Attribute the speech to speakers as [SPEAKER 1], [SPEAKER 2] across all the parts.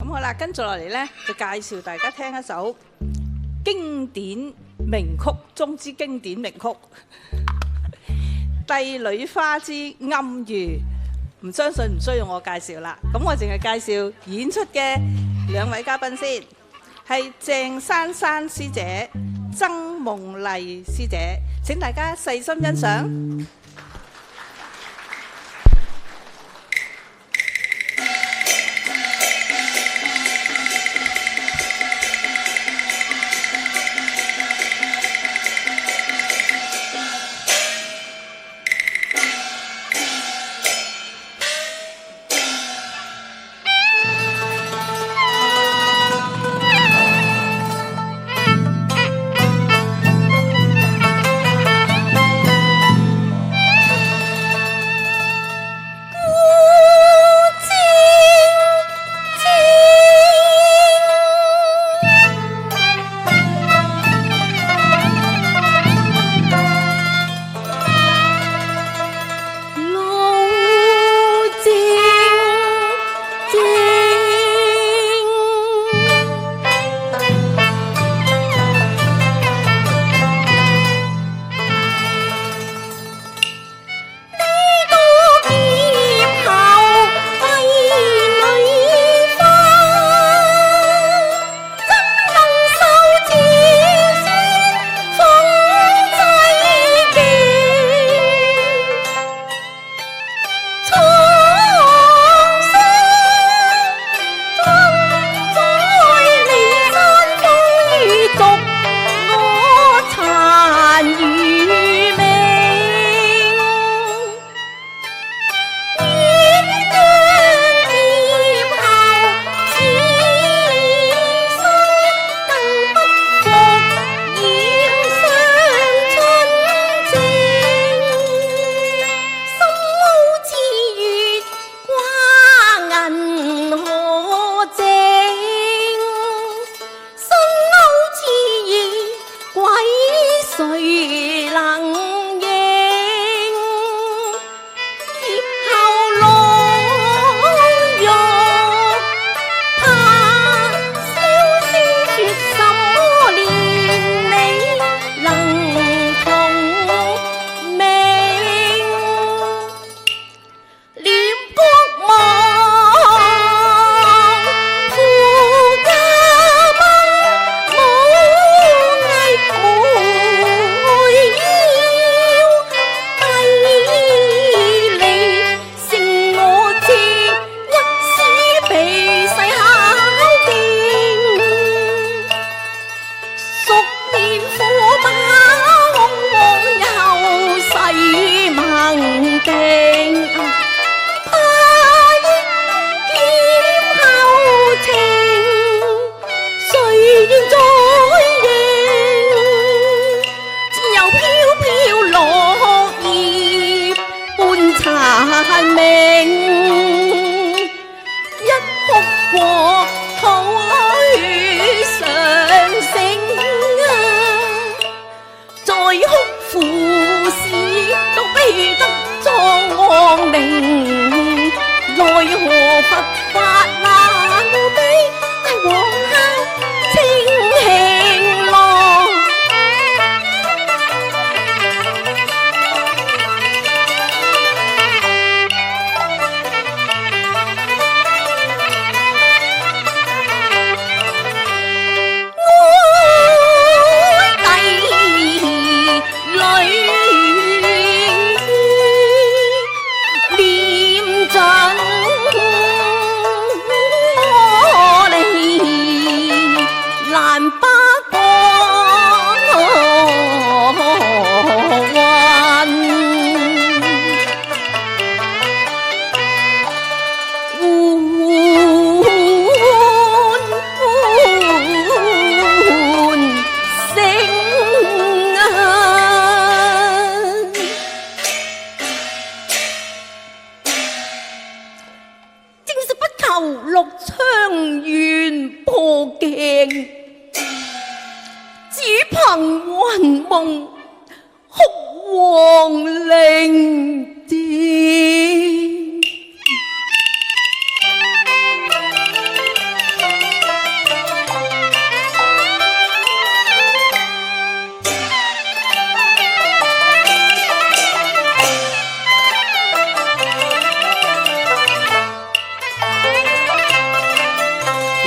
[SPEAKER 1] 好啦，跟住落嚟呢，就介紹大家聽一首經典名曲中之經典名曲《帝女花之暗喻》。唔相信唔需要我介紹啦，咁我淨係介紹演出嘅兩位嘉賓先，係鄭珊珊師姐、曾夢麗師姐，請大家細心欣賞。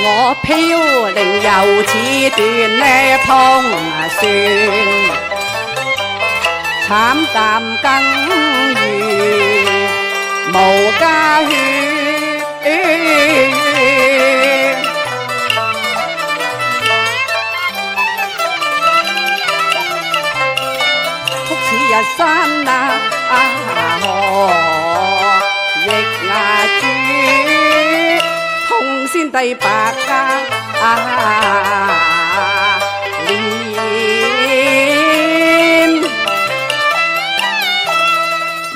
[SPEAKER 2] 我飄零又似斷呢碰船，慘淡更如無家血，哭似日山啊河亦珠，通先帝白臉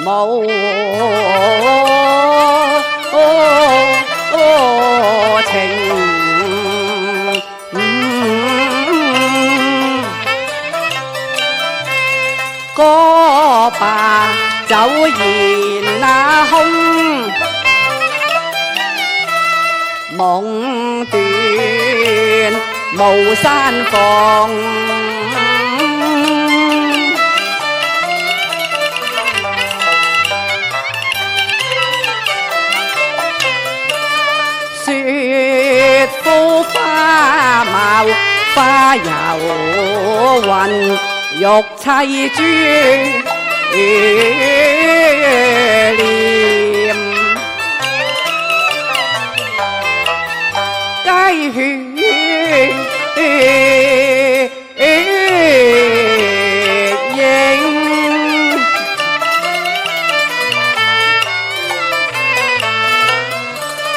[SPEAKER 2] 無情，歌罷酒言空，夢斷無山逢，雪枯花茂花遊雲，玉砌珠簾，皆血影，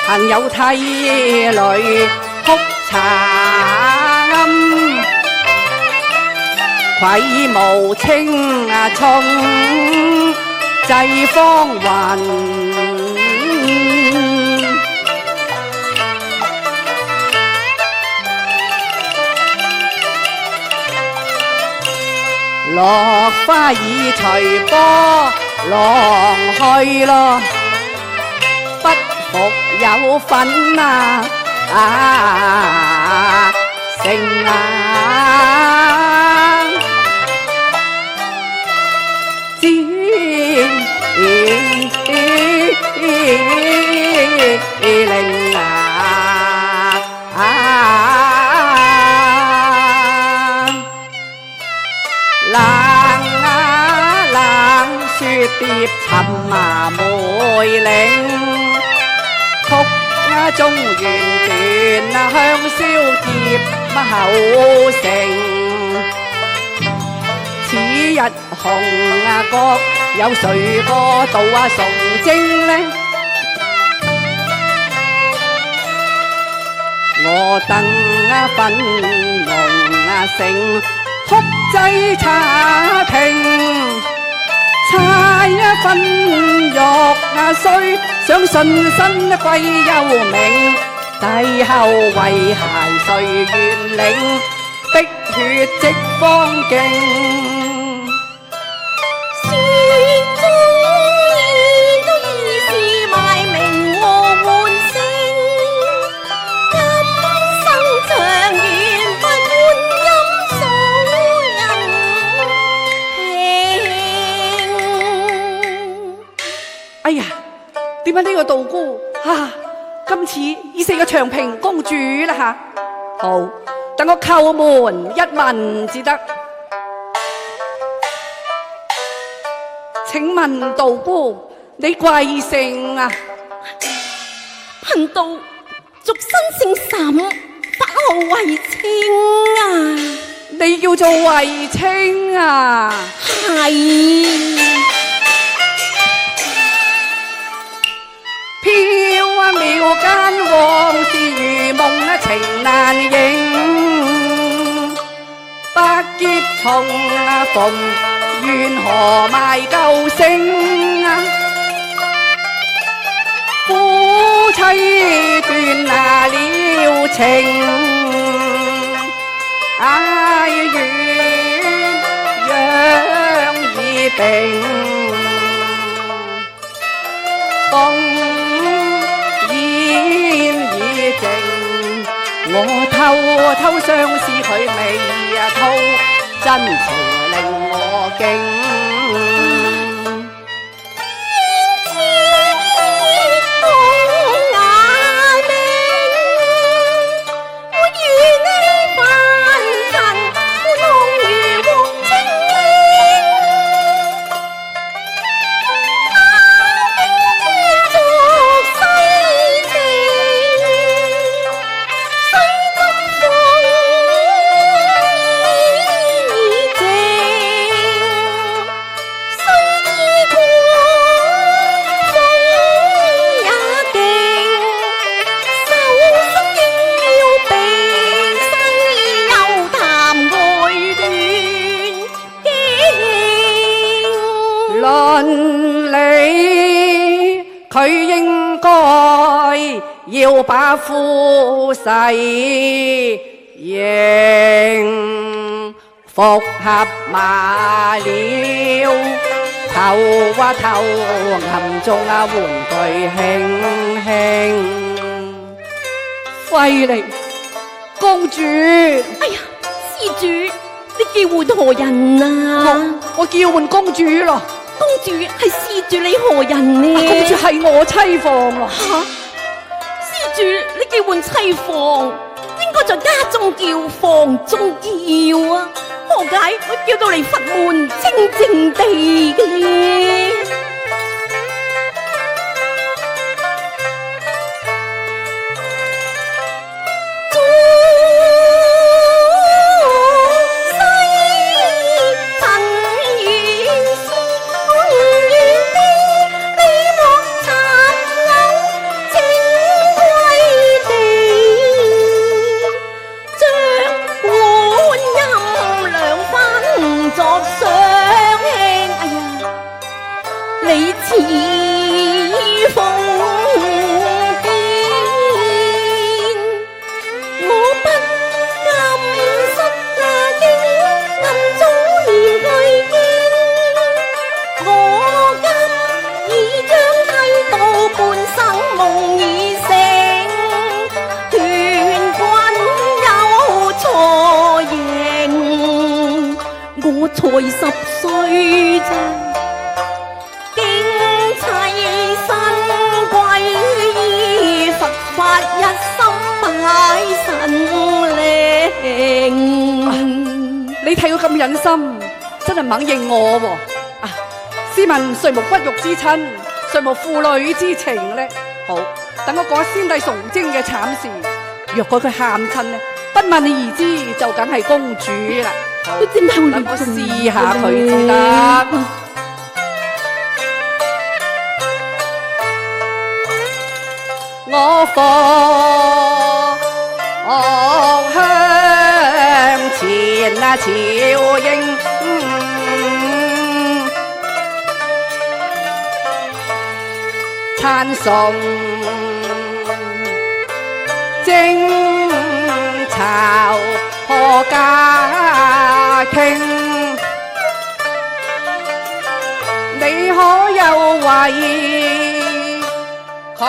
[SPEAKER 2] 恨有涕淚哭慘，愧無青松濟芳雲，落花已隨波浪去咯，不復有份成只令冷雪蝶沉梅嶺，曲中緣斷香消劫後成，此日紅閣有誰個度崇禎呢？我等粉紅成哭祭茶亭，差一分玉碎，想順身歸幽冥，帝後為孩誰願領，滴血即方徑。哎呀，點解呢個道姑今次已成個長平公主啦吓？好，等我叩門一問至得。請問道姑，你貴姓啊？
[SPEAKER 3] 貧道俗身姓沈，法號慧清啊。
[SPEAKER 2] 你叫做慧清啊？
[SPEAKER 3] 係。
[SPEAKER 2] 飄渺間往事如夢，情難認。百劫重逢，緣何埋舊聲？夫妻斷了情，哀怨央已定。我偷偷相思佢未吐，真情令我驚。要把夫婿迎復合馬了，頭啊頭，暗中啊玩具輕輕。費玲公主，
[SPEAKER 3] 哎呀，施主，你叫喚何人啊？
[SPEAKER 2] 我叫喚公主咯。
[SPEAKER 3] 公主係施主，你何人呢？
[SPEAKER 2] 公主係我妻房咯。
[SPEAKER 3] 吓，施主，你叫喚妻房，應該在家中叫，房中叫啊。何解會叫到嚟佛門清靜地嘅？才10歲啫，竟棲身歸依佛法，一心拜神靈。
[SPEAKER 2] 你睇佢咁忍心，真係唔肯認我喎。啊，試問誰無骨肉之親，誰無父女之情呢？好，等我講先帝崇禎嘅慘事。若果佢喊親呢，不問而知就梗係公主啦。好，
[SPEAKER 3] 真係會
[SPEAKER 2] 等我試下佢先得。我放向前啊，朝應찬송征朝破家傾，你可有為佢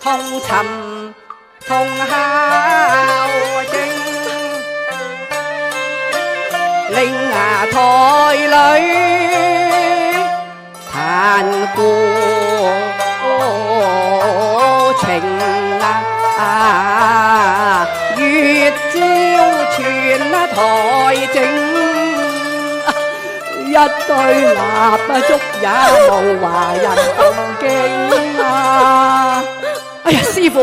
[SPEAKER 2] 同孝敬，令牙台裏彈故情月照全台正，一對蠟燭也無華人動機啊！哎呀，師父，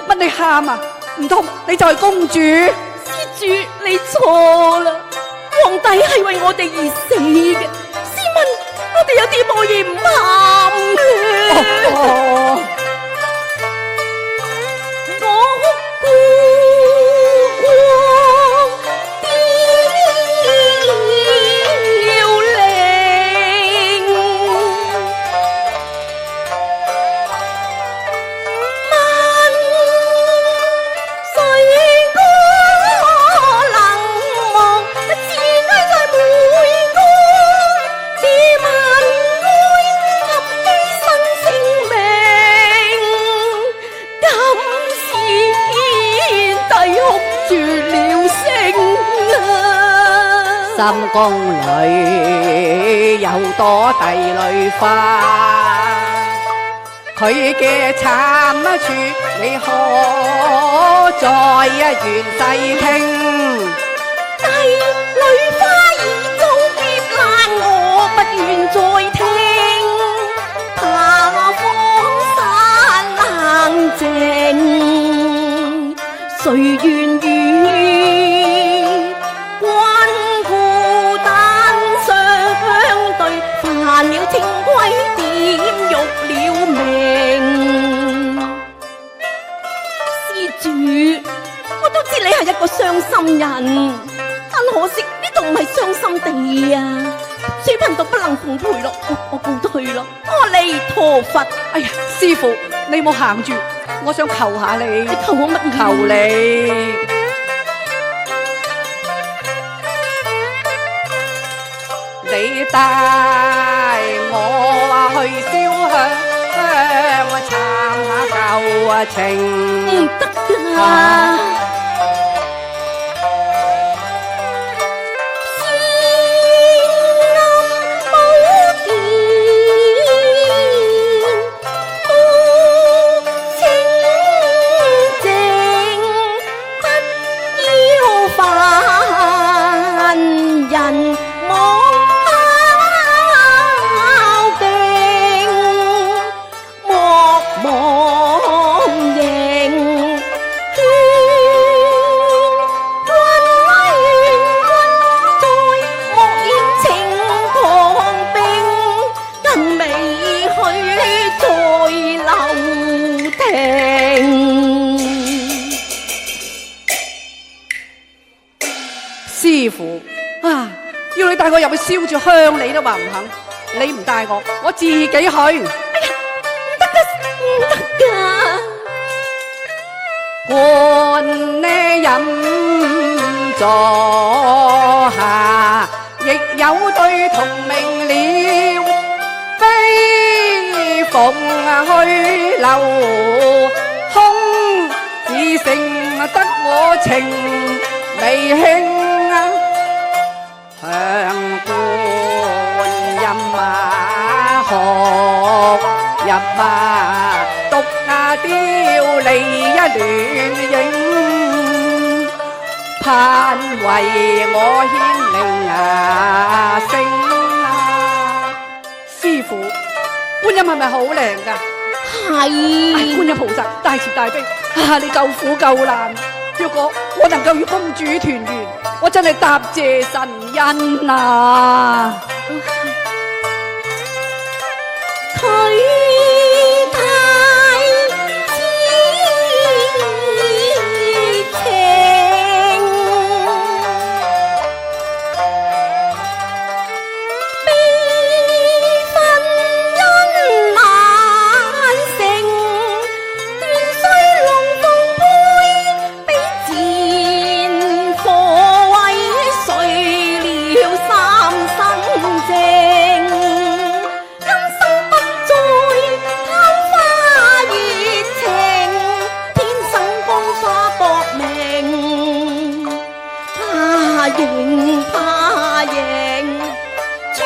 [SPEAKER 2] 乜你喊啊？唔通你就係公主？
[SPEAKER 3] 施主，你錯啦！皇帝係為我哋而死嘅，試問我哋有啲乜嘢唔喊嘅？深宮裏有朵帝女花，佢嘅慘處你可再詳細聽。帝女花已終劫難，我不願再聽。怕荒山冷靜，誰願與關孤單相對？犯了清規點辱了命。施主，我都知你係一個傷心人，但可惜呢度唔係傷心地啊！水貧道不能奉陪咯，我告退咯，阿彌陀佛。
[SPEAKER 2] 哎呀，師父，你冇行住，我想求下你，
[SPEAKER 3] 你求我乜嘢？
[SPEAKER 2] 求你。你帶我去燒香，參下舊情。
[SPEAKER 3] 唔得㗎。
[SPEAKER 2] 師傅啊，要你帶我入去燒住香，你都話唔肯，你唔帶我，我自己去。哎呀，
[SPEAKER 3] 唔得㗎，
[SPEAKER 2] 觀呢飲坐下，亦有對同名了，非逢去留空，只剩得我情未興。向觀音啊，學入啊，獨雕離一亂影，盼為我牽靈啊聲啊！師傅，觀音係咪好靈㗎？
[SPEAKER 3] 係。
[SPEAKER 2] 觀音菩薩大慈大悲啊！你救苦救難，若果我能夠與公主團圓，我真係答謝神恩啊！
[SPEAKER 3] 佢太痴情，悲憤因難成，斷須龍鳳配比戰火為誰了三生情。怕贏，全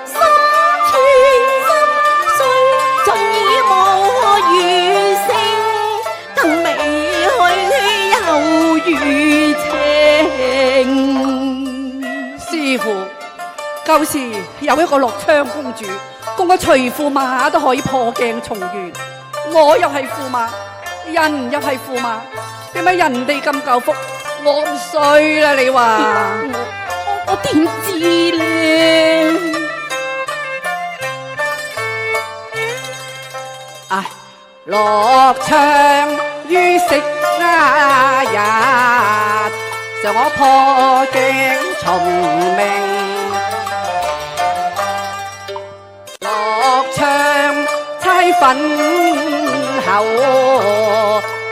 [SPEAKER 3] 心碎，盡已無餘性，更未去猶如情。
[SPEAKER 2] 師傅，舊時有一個樂昌公主，供個隨駙馬都可以破鏡重圓，我又係駙馬，人又係駙馬，點解人哋咁夠福？我唔衰啦，你話？
[SPEAKER 3] 我點知咧？
[SPEAKER 2] 唉，樂昌於昔日，讓我破鏡重明。樂昌猜粉後，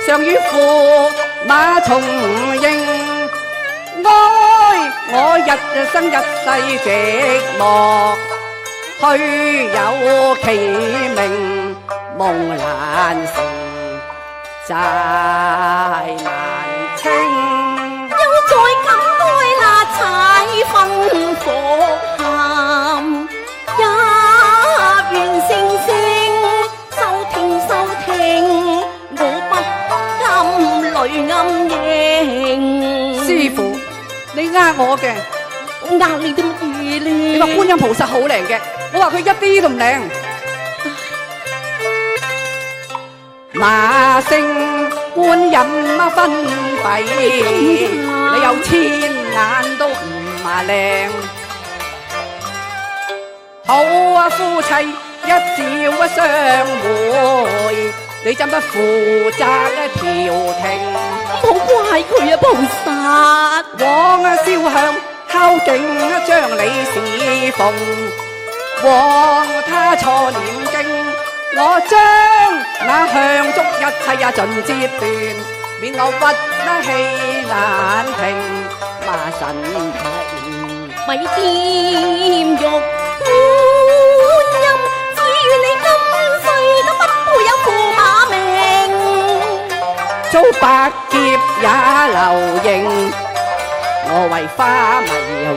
[SPEAKER 2] 尚於駙馬重應，哀我日生一世寂寞，虛有其名夢難成，債難清。
[SPEAKER 3] 又在感慨那踩烽火喊，一願聲聲收聽收聽，我不甘淚暗影。
[SPEAKER 2] 師傅，你呃我嘅，
[SPEAKER 3] 我呃你啲乜嘢咧？
[SPEAKER 2] 你話觀音菩薩好靈嘅，我話佢一啲都唔靈。馬聲觀音啊分閉，你有千眼都唔嘛靚。好啊，夫妻一朝相會，你怎不負責調停？
[SPEAKER 3] 唔好怪佢啊，菩薩。
[SPEAKER 2] 往啊燒香敲警啊，將你侍奉，往他錯念經，我將那香燭一切盡折斷，免我屈氣難平馬神庭。
[SPEAKER 3] 咪劍玉觀音，只願你今世都不會有駙馬命。
[SPEAKER 2] 遭百劫也留形，我為花迷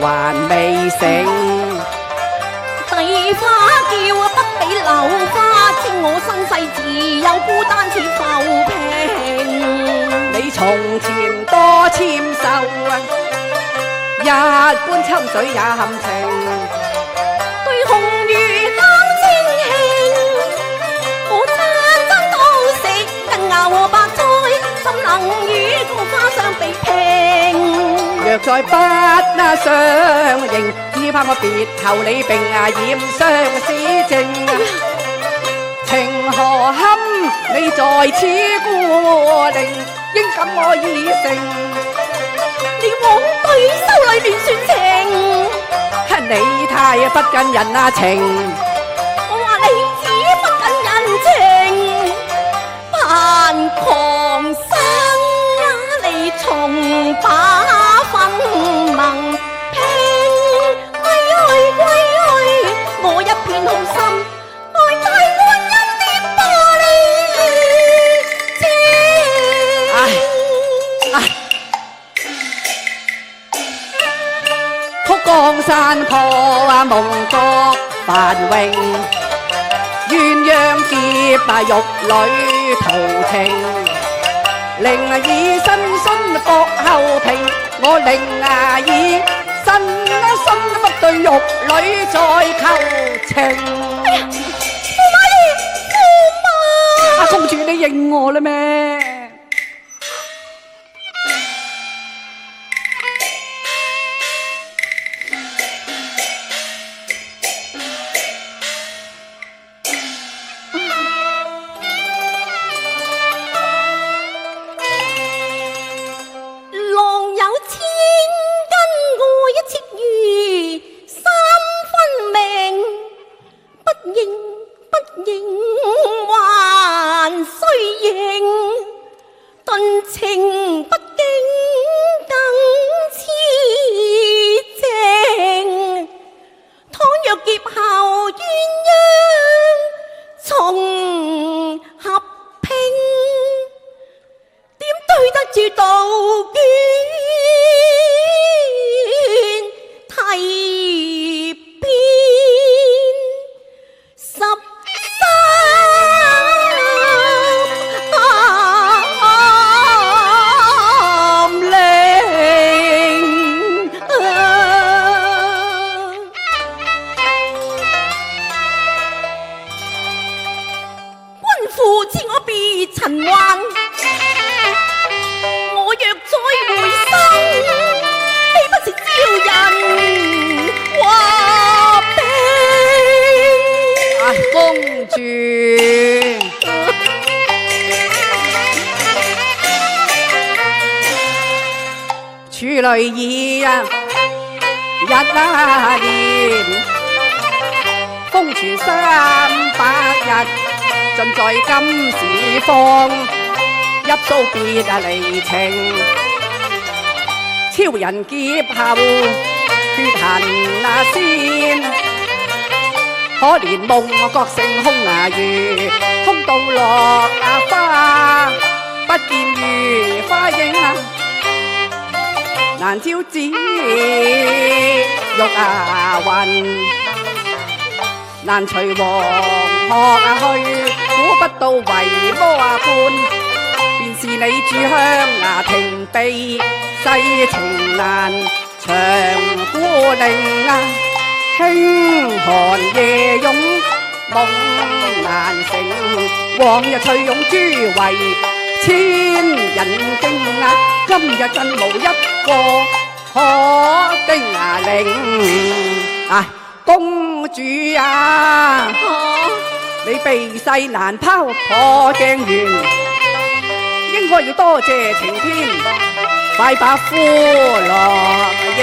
[SPEAKER 2] 還未醒。
[SPEAKER 3] 帝花叫不比柳花，稱我身世自有孤單似浮萍。
[SPEAKER 2] 你從前多纖瘦，一般秋水也含情。
[SPEAKER 3] 對紅魚烤清慶，我餐餐都食跟牛白菜，怎能與菊花相比拼？
[SPEAKER 2] 若再不相認，只怕我別後你並染相思症。情何堪你在此孤零，應感我已成。
[SPEAKER 3] 你枉對修女亂算情，
[SPEAKER 2] 你太不近人啊情。
[SPEAKER 3] 我話你只不近人情，盼狂生啊你重把分盟拼。我一片好心，愛大觀音的玻璃情。
[SPEAKER 2] 哭江山破夢覺繁榮，鴛鴦劫玉女途情，令以身殉搏後平，我令以身不對玉女再求情。
[SPEAKER 3] 駙馬爺，駙馬！
[SPEAKER 2] 公主你認我啦咩？處女意啊，日年風傳300日，盡在今時放，一騷別離情。超人劫後血痕先，可憐夢覺性空餘，空到落花，不見如花影難招紫玉雲，難隨黃鶴去，估不到為魔伴，便是你住香亭避世情難，長孤令輕寒夜湧夢難成，往日翠擁珠為千人驚今日更無一個可叮嚀。公主啊，你避世難拋破鏡緣，應該要多謝晴天，快把夫郎迎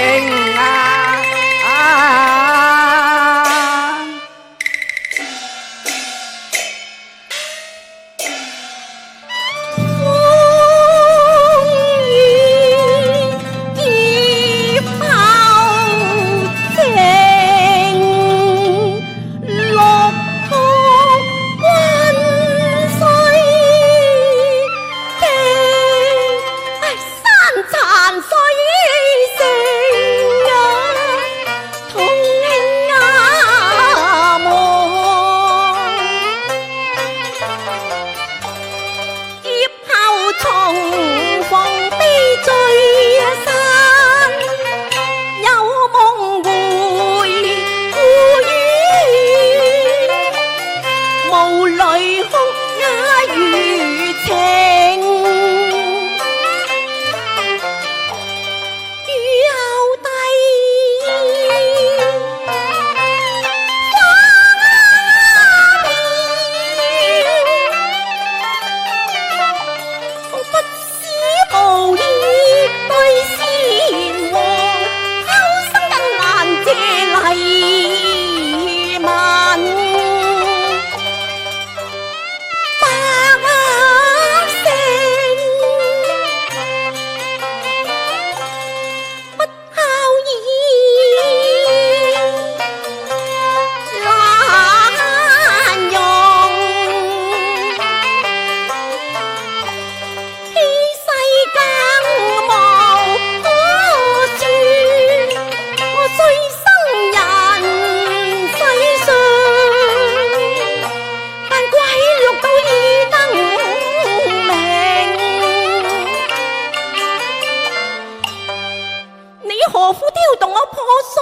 [SPEAKER 3] 何苦挑動我破碎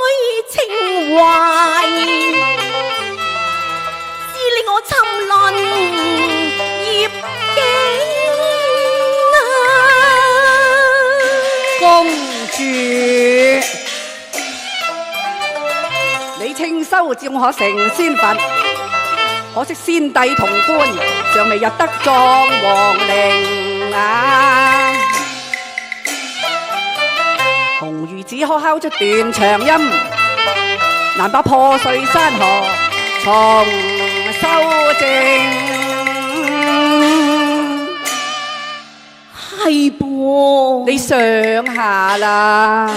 [SPEAKER 3] 情懷，致令我沉淪孽境
[SPEAKER 2] 公主，你稱修照我成仙佛，可惜先帝同官尚未入得狀王陵啊！紅魚只可敲出斷腸音，難把破碎山河重修正。
[SPEAKER 3] 係噃，
[SPEAKER 2] 你上下啦。